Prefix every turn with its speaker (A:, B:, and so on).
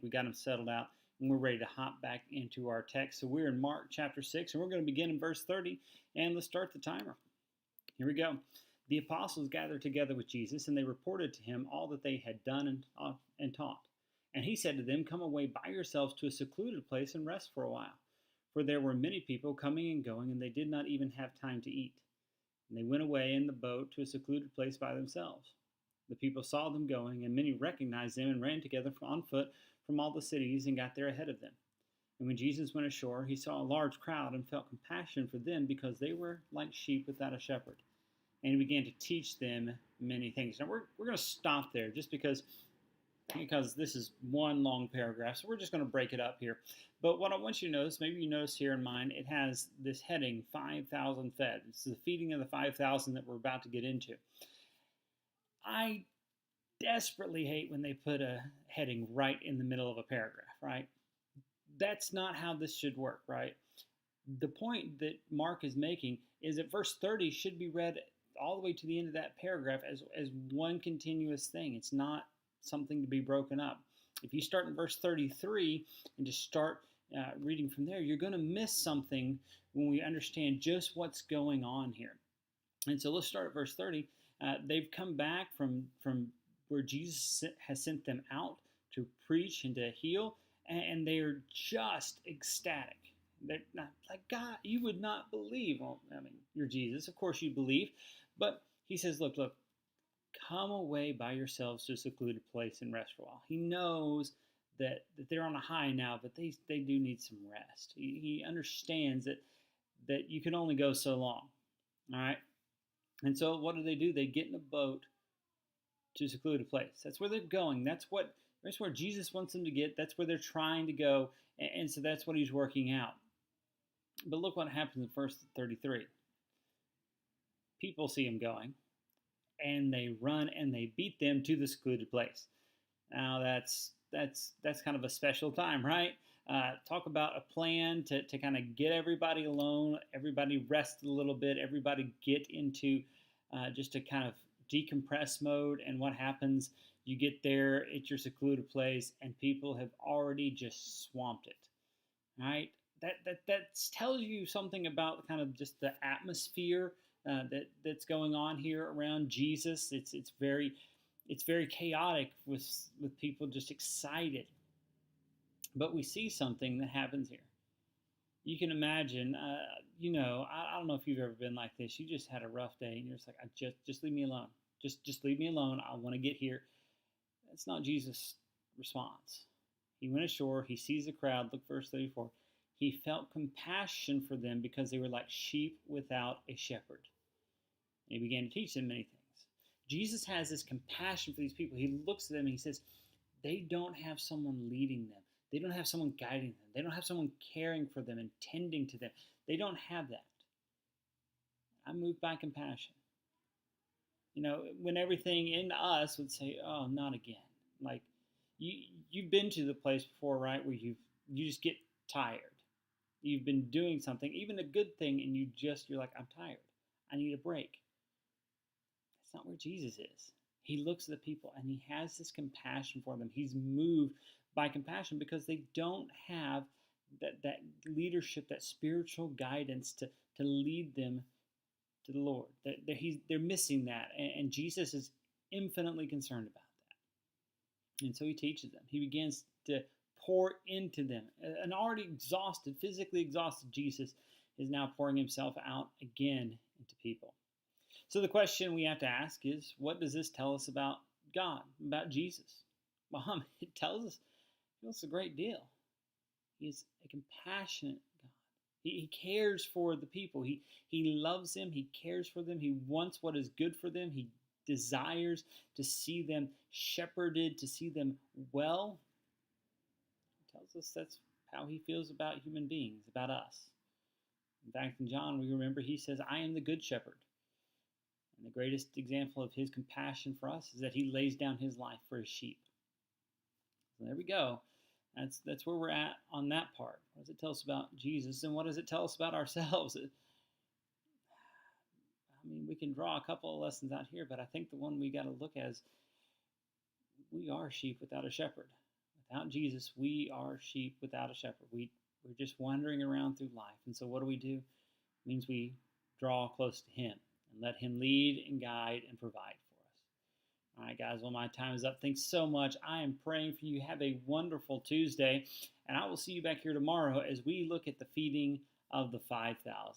A: We got them settled out, and we're ready to hop back into our text. So we're in Mark chapter 6, and we're going to begin in verse 30, and let's start the timer. Here we go. The apostles gathered together with Jesus, and they reported to him all that they had done and taught. And he said to them, "Come away by yourselves to a secluded place and rest for a while." For there were many people coming and going, and they did not even have time to eat. And they went away in the boat to a secluded place by themselves. The people saw them going, and many recognized them and ran together on foot from all the cities and got there ahead of them. And when Jesus went ashore, he saw a large crowd and felt compassion for them because they were like sheep without a shepherd. And he began to teach them many things. Now we're going to stop there just because this is one long paragraph, so we're just going to break it up here. But what I want you to notice, maybe you notice here in mine, it has this heading, 5,000 fed. It's the feeding of the 5,000 that we're about to get into. I desperately hate when they put a heading right in the middle of a paragraph, right? That's not how this should work, right? The point that Mark is making is that verse 30 should be read all the way to the end of that paragraph as one continuous thing. It's not something to be broken up. If you start in verse 33 and just start reading from there, you're going to miss something when we understand just what's going on here. And so let's start at verse 30. They've come back from where Jesus has sent them out to preach and to heal, and they are just ecstatic. They're not like, God, you would not believe. Well, I mean, you're Jesus. Of course you believe. But he says, look, come away by yourselves to a secluded place and rest for a while. He knows that they're on a high now, but they do need some rest. He understands that you can only go so long. All right? And so what do? They get in a boat to a secluded place. That's where they're going. That's where Jesus wants them to get. That's where they're trying to go. And so that's what he's working out. But look what happens in verse 33. People see him going, and they run and they beat them to the secluded place. Now that's kind of a special time, right? Talk about a plan to kind of get everybody alone, everybody rest a little bit, everybody get into just a kind of decompress mode. And what happens? You get there at your secluded place, and people have already just swamped it, right? That tells you something about kind of just the atmosphere that's going on here around Jesus. It's very chaotic with people just excited. But we see something that happens here. You can imagine, I don't know if you've ever been like this. You just had a rough day, and you're just like, just leave me alone. Just leave me alone. I want to get here. That's not Jesus' response. He went ashore. He sees the crowd. Look, verse 34. He felt compassion for them because they were like sheep without a shepherd. And he began to teach them many things. Jesus has this compassion for these people. He looks at them and he says, they don't have someone leading them. They don't have someone guiding them. They don't have someone caring for them and tending to them. They don't have that. I'm moved by compassion. When everything in us would say, oh, not again. Like, you've been to the place before, right, where you just get tired. You've been doing something, even a good thing, and you're like, I'm tired. I need a break. That's not where Jesus is. He looks at the people and he has this compassion for them. He's moved by compassion because they don't have that leadership, that spiritual guidance to lead them to the Lord. They're missing that, and Jesus is infinitely concerned about that. And so he teaches them. He begins to pour into them. An already exhausted, physically exhausted Jesus is now pouring himself out again into people. So the question we have to ask is, what does this tell us about God, about Jesus? Well, it tells us a great deal. He's a compassionate God. He cares for the people. He loves them. He cares for them. He wants what is good for them. He desires to see them shepherded, to see them well. Tells us that's how he feels about human beings, about us. In fact, in John, we remember he says, I am the good shepherd. And the greatest example of his compassion for us is that he lays down his life for his sheep. So there we go. That's where we're at on that part. What does it tell us about Jesus, and what does it tell us about ourselves? We can draw a couple of lessons out here, but I think the one we got to look at is we are sheep without a shepherd. Without Jesus, we are sheep without a shepherd. We're just wandering around through life. And so what do? It means we draw close to Him and let Him lead and guide and provide for us. All right, guys, well, my time is up. Thanks so much. I am praying for you. Have a wonderful Tuesday, and I will see you back here tomorrow as we look at the feeding of the 5,000.